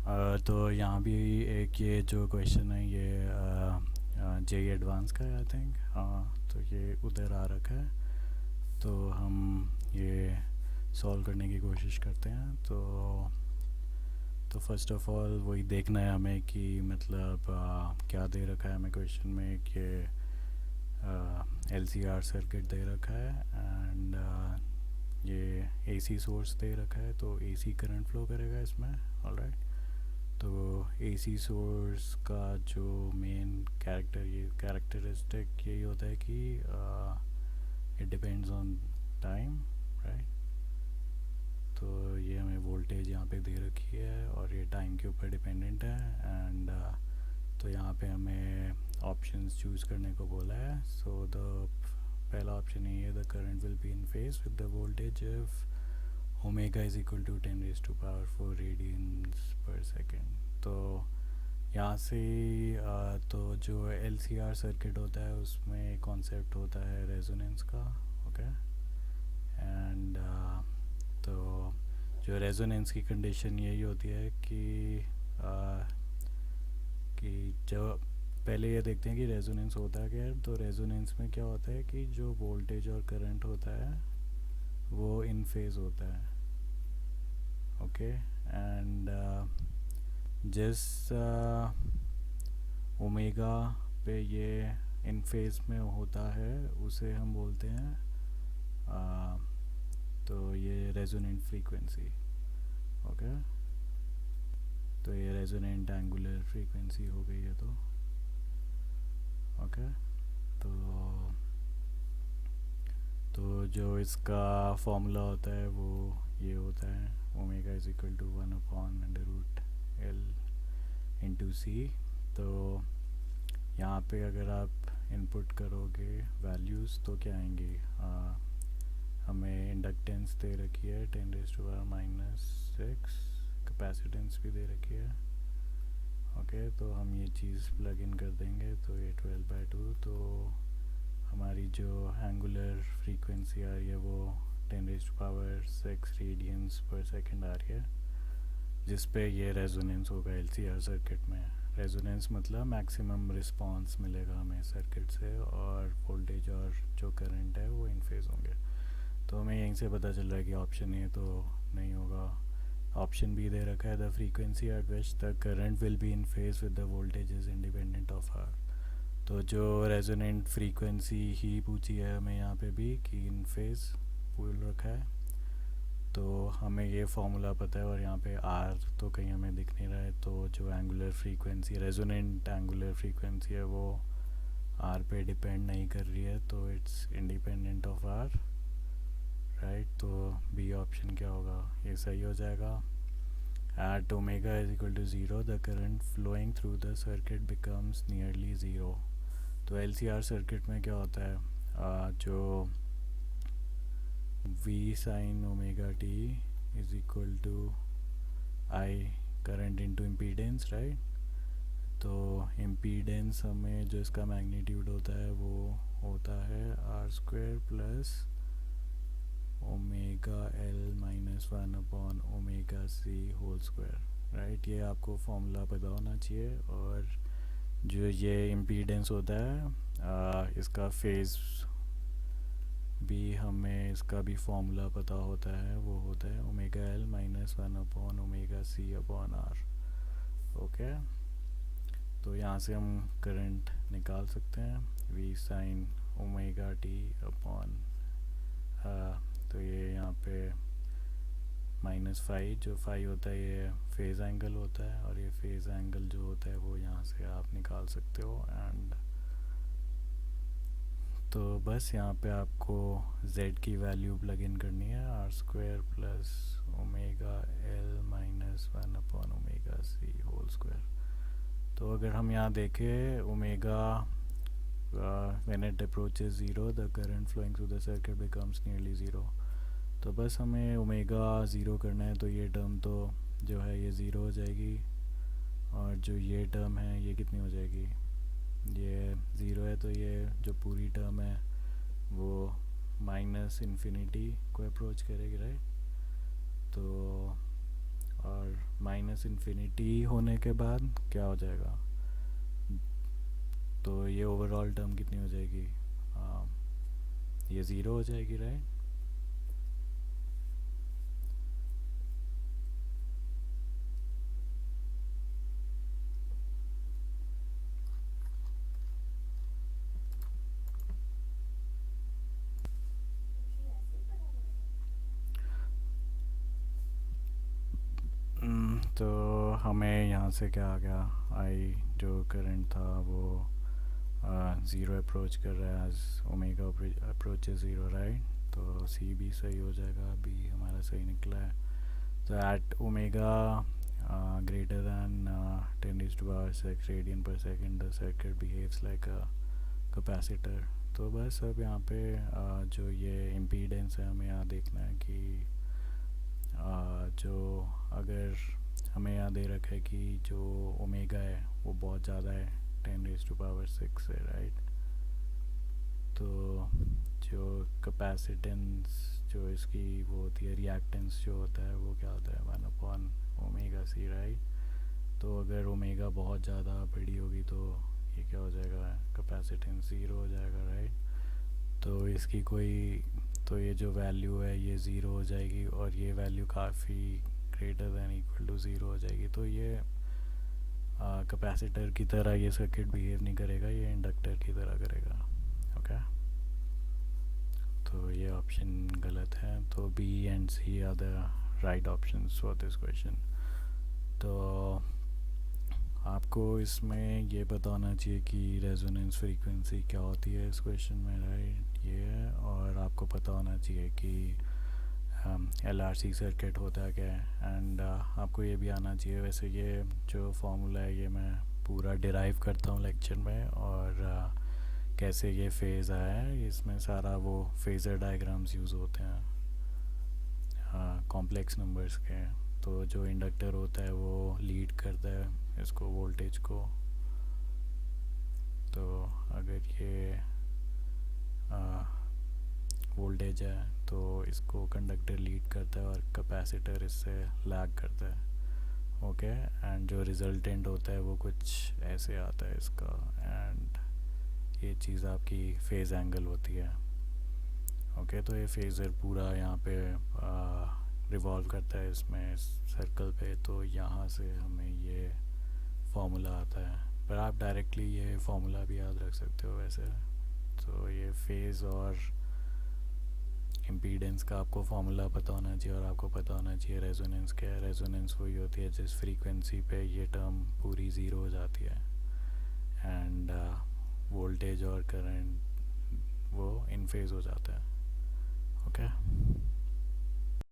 तो यहाँ भी एक ये जो क्वेश्चन है ये जेई एडवांस का है आई थिंक। हाँ, तो ये उधर आ रखा है, तो हम ये सॉल्व करने की कोशिश करते हैं। तो फर्स्ट ऑफ ऑल वही देखना है हमें कि मतलब क्या दे रखा है हमें क्वेश्चन में कि एलसीआर सर्किट दे रखा है एंड ये एसी सोर्स दे रखा है, तो एसी करंट फ्लो करेगा इसमें। ऑलराइट, तो एसी सोर्स का जो मेन कैरेक्टरिस्टिक यही होता है कि it depends on time, right. तो ये हमें वोल्टेज यहाँ पे दे रखी है और ये टाइम के ऊपर डिपेंडेंट है एंड तो यहाँ पे हमें ऑप्शंस चूज़ करने को बोला है। सो द पहला ऑप्शन ये है, the current will be in phase with the voltage if omega is equal to 10 raise to power 4 radians per second. तो यहाँ से तो जो एलसीआर सर्किट होता है उसमें कॉन्सेप्ट होता है रेजोनेंस का। ओके, एंड तो जो रेजोनेंस की कंडीशन यही होती है कि जो पहले ये देखते हैं कि रेजोनेंस होता क्या है। तो रेजोनेंस में क्या होता है कि जो वोल्टेज और करंट होता है वो इन फेज होता है। ओके, एंड जिस ओमेगा पे ये इन फेज में होता है उसे हम बोलते हैं तो ये रेजोनेंट फ्रीक्वेंसी। ओके, तो ये रेजोनेंट एंगुलर फ्रीक्वेंसी हो गई है। तो ओके, तो तो जो इसका फॉर्मूला होता है वो ये होता है, omega is equal to 1/√L into C. तो यहाँ पे अगर आप इनपुट करोगे वैल्यूज़ तो क्या आएंगी, हमें इंडक्टेंस दे रखी है 10⁻⁻⁶, कैपेसिटेंस भी दे रखी है। ओके, तो हम ये चीज़ प्लग इन कर देंगे तो ये 12/2। तो हमारी जो एंगुलर फ्रीक्वेंसी आ रही है वो 10⁻⁶ रेडियंस पर सेकेंड आ रही है, जिस पे ये रेजोनेंस होगा एलसीआर सर्किट में। रेजोनेंस मतलब मैक्सिमम रिस्पांस मिलेगा हमें सर्किट से और वोल्टेज और जो करंट है वो इन फेज होंगे। तो हमें यहीं से पता चल रहा है कि ऑप्शन ए तो नहीं होगा। ऑप्शन बी दे रखा है, the frequency at which the current will be in phase with the voltage is independent of R. तो जो रेजोनेंट फ्रीक्वेंसी ही पूछी है हमें यहाँ पे भी कि इन फेज बोल रखा है, तो हमें ये फॉर्मूला पता है और यहाँ पे आर तो कहीं हमें दिख नहीं रहा है। तो जो angular frequency resonant angular frequency है वो आर पे डिपेंड नहीं कर रही है, तो it's independent of R, right. तो बी ऑप्शन क्या होगा, ये सही हो जाएगा। At omega is equal to 0 the current flowing through the circuit becomes nearly zero. तो एलसीआर सर्किट में क्या होता है, जो V sine omega T is equal to I current into impedance, right. तो इम्पीडेंस हमें जो इसका मैग्नीट्यूड होता है वो होता है r² plus omega L minus 1/ओमेगा c होल स्क्वायर, राइट। ये आपको फॉर्मूला पता होना चाहिए। और जो ये इम्पीडेंस होता है इसका फेज़ भी हमें इसका भी फॉर्मूला पता होता है, वो होता है ओमेगा एल माइनस 1/ओमेगा c/r। ओके, तो यहाँ से हम करंट निकाल सकते हैं v sine omega t upon तो ये यहाँ पे -φ, जो फाई होता है ये फेज़ एंगल होता है और ये फेज़ एंगल जो होता है वो यहाँ से आप निकाल सकते हो। एंड तो बस यहाँ पे आपको z की वैल्यू प्लग इन करनी है, r² plus omega L minus 1/ओमेगा c होल स्क्वायर। तो अगर हम यहाँ देखें omega when it approaches 0 the current flowing through the circuit becomes nearly zero. तो बस हमें ओमेगा ज़ीरो करना है, तो ये टर्म तो जो है ये ज़ीरो हो जाएगी और जो ये टर्म है ये कितनी हो जाएगी, ये ज़ीरो है, तो ये जो पूरी टर्म है वो माइनस इन्फिनिटी को अप्रोच करेगी, राइट। तो और माइनस इन्फिनिटी होने के बाद क्या हो जाएगा, तो ये ओवरऑल टर्म कितनी हो जाएगी, ये ज़ीरो हो जाएगी, राइट। तो हमें यहाँ से क्या आ गया, आई जो करंट था वो ज़ीरो अप्रोच कर रहा है as omega approach zero, right. तो सी भी सही हो जाएगा, बी हमारा सही निकला है। तो eight omega greater than 10 raised to power 6 radian per second the circuit behaves like a capacitor। तो बस अब यहाँ पे जो ये इम्पीडेंस है हमें यहाँ देखना है कि जो अगर हमें यहाँ दे रखा है कि जो ओमेगा है वो बहुत ज़्यादा है 10 रेज टू पावर 6 है, राइट। तो जो कैपेसिटेंस जो इसकी वो होती है, रिएक्टेंस जो होता है वो क्या होता है 1/ओमेगा c, राइट। तो अगर ओमेगा बहुत ज़्यादा बड़ी होगी तो ये क्या हो जाएगा, कैपेसिटेंस ज़ीरो हो जाएगा, राइट। तो इसकी कोई, तो ये जो वैल्यू है ये ज़ीरो हो जाएगी और ये वैल्यू काफ़ी greater than equal to zero हो जाएगी। तो ये कैपेसिटर की तरह ये सर्किट बिहेव नहीं करेगा, ये इंडक्टर की तरह करेगा, ओके। तो ये ऑप्शन गलत है, तो B and C are the right options for this question. तो आपको इसमें ये पता होना चाहिए कि रेजोनेंस फ्रीक्वेंसी क्या होती है इस क्वेश्चन में, राइट, ये है। और आपको पता होना चाहिए कि LRC सर्किट होता क्या है, एंड आपको ये भी आना चाहिए, वैसे ये जो फॉर्मूला है ये मैं पूरा डिराइव करता हूँ लेक्चर में, और कैसे ये फेज़ आया है इसमें सारा वो फेज़र डायग्राम्स यूज़ होते हैं कॉम्प्लेक्स नंबर्स के। तो जो इंडक्टर होता है वो लीड करता है इसको वोल्टेज को। तो अगर ये वोल्टेज है तो इसको कंडक्टर लीड करता है और कैपेसिटर इससे लैग करता है, ओके। एंड जो रिजल्टेंट होता है वो कुछ ऐसे आता है इसका, एंड ये चीज़ आपकी फेज़ एंगल होती है, ओके। तो ये फेज़र पूरा यहाँ पे रिवॉल्व करता है इसमें सर्कल पे, तो यहाँ से हमें ये फार्मूला आता है। पर आप डायरेक्टली ये फार्मूला भी याद रख सकते हो वैसे। तो ये फेज़ और इम्पीडेंस का आपको फार्मूला पता होना चाहिए, और आपको पता होना चाहिए रेजोनेंस क्या है। रेजोनेंस वही होती है जिस फ्रीक्वेंसी पे ये टर्म पूरी ज़ीरो हो जाती है, एंड वोल्टेज और करंट वो इन फेज़ हो जाता है, ओके।